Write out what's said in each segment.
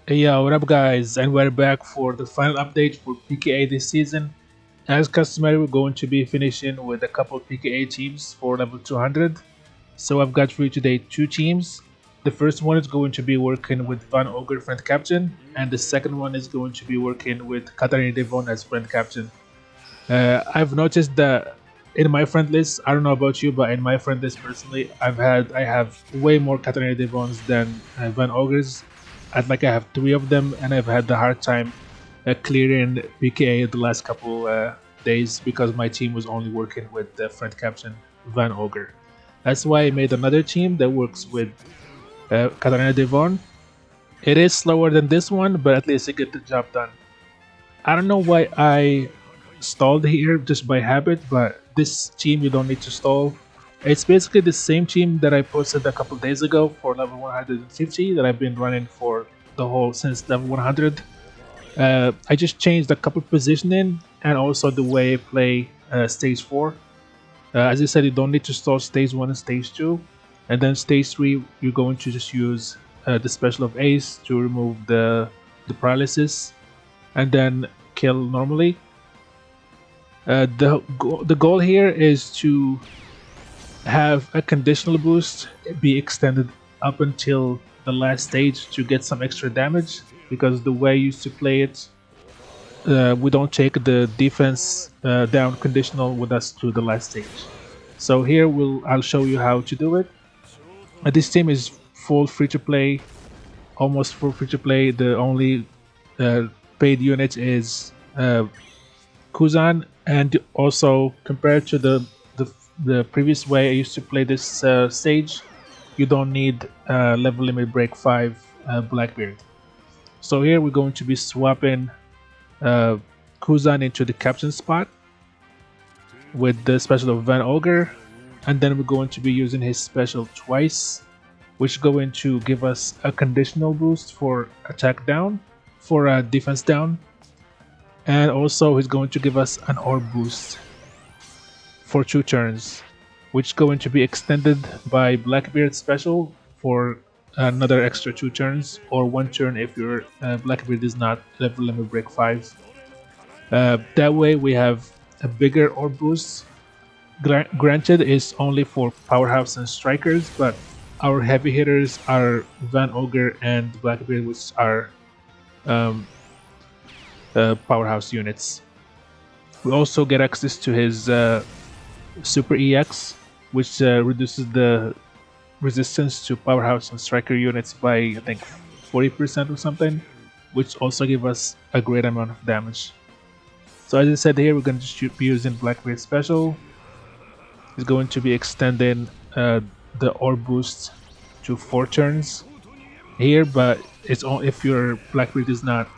Hey, yo, what up, guys? And we're back for the final update for PKA this season. As customary, we're going to be finishing with a couple of PKA teams for level 200. So I've got for you today two teams. The first one is going to be working with Van Ogre friend captain, and the second one is going to be working with CATARINA Devon as friend captain. I've noticed that in my friend list, I don't know about you, but in my friend list personally, I have way more CATARINA Devons than Van Ogres. I have three of them, and I've had the hard time clearing PKA the last couple days because my team was only working with the friend captain Van Ogre. That's why I made another team that works with Katarina Devon. It is slower than this one, but at least it get the job done. I don't know why I stalled here just by habit, but this team you don't need to stall. It's basically the same team that I posted a couple days ago for level 150 that I've been running for the whole since level 100. I just changed a couple positioning and also the way I play stage 4. As I said, you don't need to stall stage 1 and stage 2. And then stage 3, you're going to just use the special of Ace to remove the paralysis and then kill normally. The goal here is to have a conditional boost be extended up until the last stage to get some extra damage, because the way I used to play it, we don't take the defense down conditional with us to the last stage. So here I'll show you how to do it. This team is full free to play, almost full free to play. The only paid unit is Kuzan, and also compared to the previous way I used to play this stage, you don't need level limit break 5 Blackbeard. So here we're going to be swapping Kuzan into the captain spot with the special of Van Ogre, and then we're going to be using his special twice, which is going to give us a conditional boost for attack down, for defense down, and also he's going to give us an orb boost for 2 turns, which is going to be extended by Blackbeard special for another extra 2 turns, or 1 turn if your Blackbeard is not level limit break 5. That way we have a bigger orb boost. Granted, it's only for powerhouse and strikers, but our heavy hitters are Van Ogre and Blackbeard, which are um, powerhouse units. We also get access to his Super EX, which reduces the resistance to powerhouse and striker units by, I think, 40% or something, which also give us a great amount of damage. So as I said here, we're going to just be using Blackbeard special. He's going to be extending the orb boost to 4 turns here, but it's only if your Blackbeard is not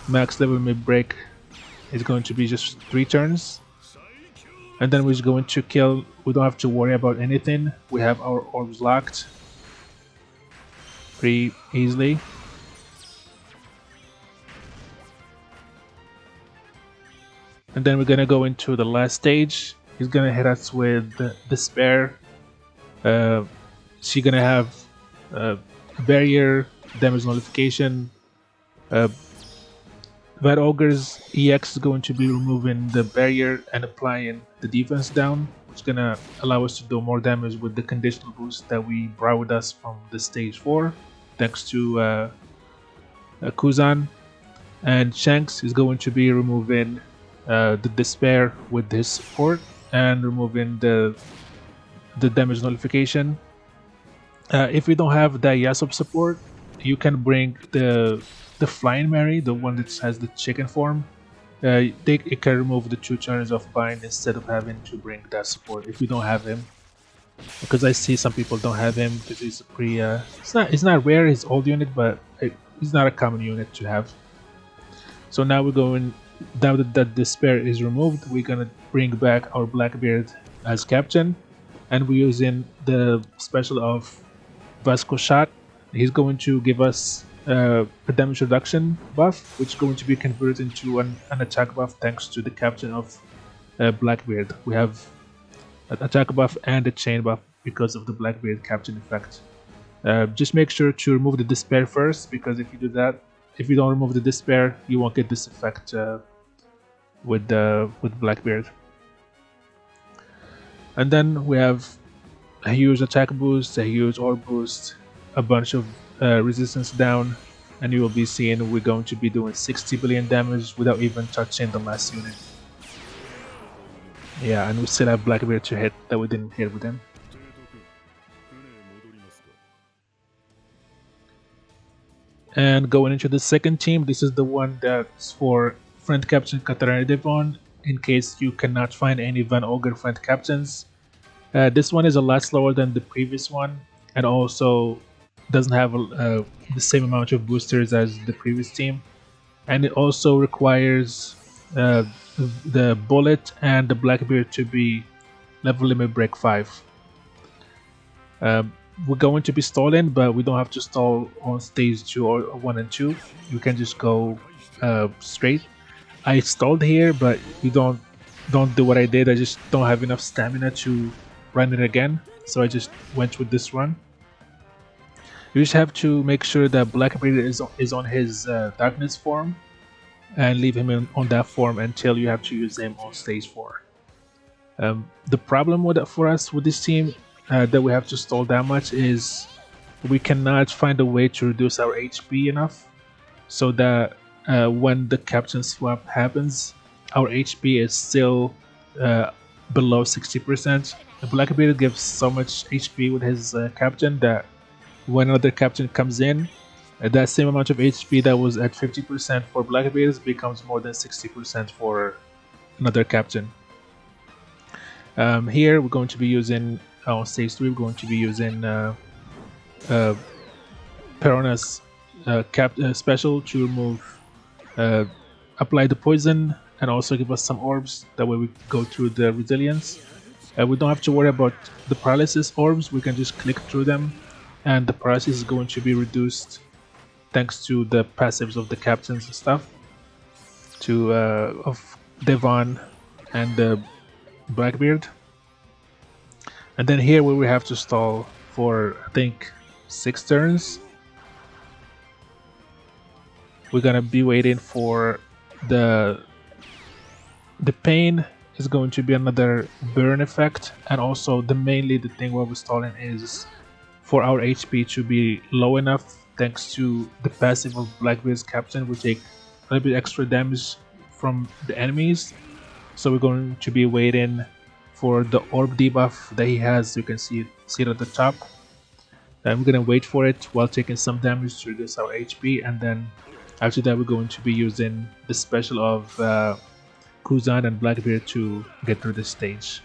max level mid break, it's going to be just 3 turns. And then we're just going to kill. We don't have to worry about anything. We have our orbs locked pretty easily. And then we're gonna go into the last stage. He's gonna hit us with Despair. She's gonna have barrier, damage nullification. That Ogre's EX is going to be removing the barrier and applying the defense down, which is gonna allow us to do more damage with the conditional boost that we brought with us from the stage 4, thanks to Kuzan. And Shanks is going to be removing the Despair with his support and removing the damage nullification. If you don't have that Yasop support, you can bring the Flying Mary, the one that has the chicken form. It can remove the 2 turns of bind instead of having to bring that support if you don't have him. Because I see some people don't have him because he's a pretty. It's not rare. His old unit, but he's not a common unit to have. So now we're going. Now that Despair is removed, we're gonna bring back our Blackbeard as captain, and we're using the special of Vasco Shot. He's going to give us a damage reduction buff, which is going to be converted into an attack buff thanks to the captain of Blackbeard. We have an attack buff and a chain buff because of the Blackbeard captain effect. Just make sure to remove the despair first, because if you do that, if you don't remove the despair, you won't get this effect with Blackbeard. And then we have a huge attack boost, a huge orb boost, a bunch of resistance down, and you will be seeing we're going to be doing 60 billion damage without even touching the last unit. Yeah, and we still have Blackbeard to hit that we didn't hit with him. And going into the second team, this is the one that's for friend captain CATARINA DEVON, in case you cannot find any Van Ogre friend captains. This one is a lot slower than the previous one, and also doesn't have the same amount of boosters as the previous team. And it also requires the Bullet and the Blackbeard to be level limit break 5. We're going to be stalling, but we don't have to stall on stage 2 or 1 and 2. You can just go straight. I stalled here, but you don't do what I did. I just don't have enough stamina to run it again, so I just went with this run. You just have to make sure that Blackbeard is on his darkness form, and leave him on that form until you have to use him on stage 4. The problem for us with this team that we have to stall that much is we cannot find a way to reduce our HP enough so that when the captain swap happens, our HP is still below 60%. Blackbeard gives so much HP with his captain that when another captain comes in, that same amount of HP that was at 50% for Blackbeard becomes more than 60% for another captain. Here we're going to be using, on stage 3, we're going to be using Perona's special to remove, apply the poison and also give us some orbs. That way we go through the resilience. We don't have to worry about the paralysis orbs, we can just click through them, and the paralysis is going to be reduced thanks to the passives of the captains and stuff, of Devon and Blackbeard. And then here where we have to stall for, I think, 6 turns, we're gonna be waiting for the pain is going to be another burn effect, and also mainly the thing where we're stalling is for our HP to be low enough. Thanks to the passive of Blackbeard's captain, we take a little bit extra damage from the enemies, so we're going to be waiting for the orb debuff that he has. You can see it at the top. I'm gonna wait for it while taking some damage to reduce our HP, and then after that we're going to be using the special of Kuzan and Blackbeard to get through this stage.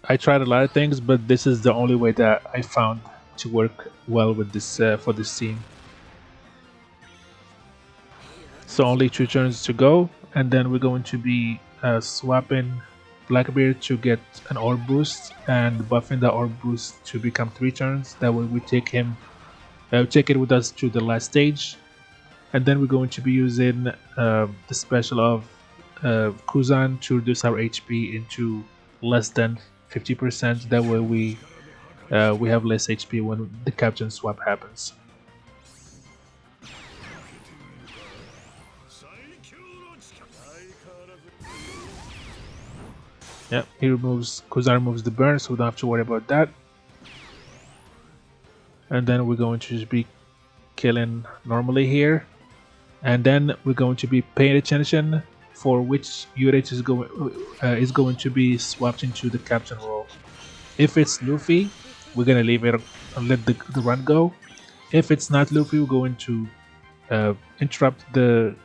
I tried a lot of things, but this is the only way that I found to work well with this for this team. So only 2 turns to go, and then we're going to be swapping Blackbeard to get an orb boost and buffing the orb boost to become 3 turns. That way we take it with us to the last stage, and then we're going to be using the special of Kuzan to reduce our HP into less than 50%. That way we have less HP when the captain swap happens. Yeah, Kuzan removes the burn, so we don't have to worry about that. And then we're going to just be killing normally here, and then we're going to be paying attention for which unit is going to be swapped into the captain role. If it's Luffy, we're gonna leave it and let the run go. If it's not Luffy, we're going to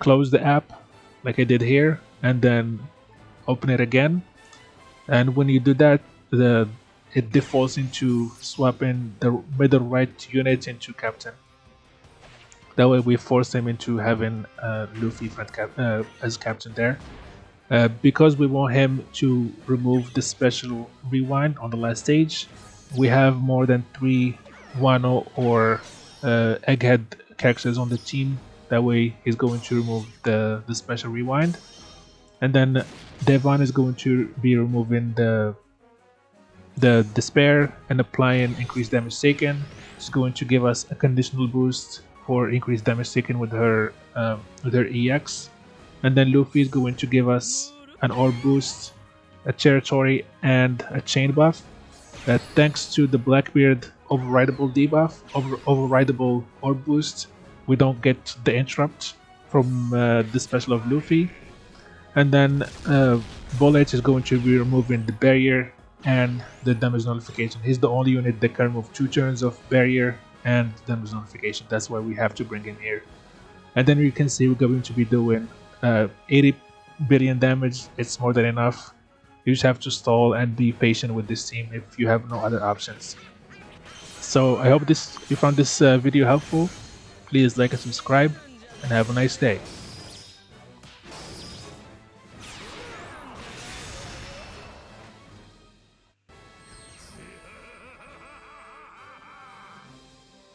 close the app like I did here, and then open it again. And when you do that, it defaults into swapping the middle right unit into captain. That way we force him into having Luffy as captain there. Because we want him to remove the special rewind on the last stage, we have more than 3 Wano or Egghead characters on the team. That way he's going to remove the special rewind. And then Devon is going to be removing the the Despair and applying increased damage taken. It's going to give us a conditional boost for increased damage taken with her EX. And then Luffy is going to give us an orb boost, a territory, and a chain buff. Thanks to the Blackbeard overridable debuff, overridable orb boost, we don't get the interrupt from the special of Luffy. And then Bullet is going to be removing the barrier and the damage nullification. He's the only unit that can remove 2 turns of barrier and damage nullification. That's why we have to bring him here. And then you can see we're going to be doing 80 billion damage. It's more than enough. You just have to stall and be patient with this team if you have no other options. So I hope you found this video helpful. Please like and subscribe, and have a nice day.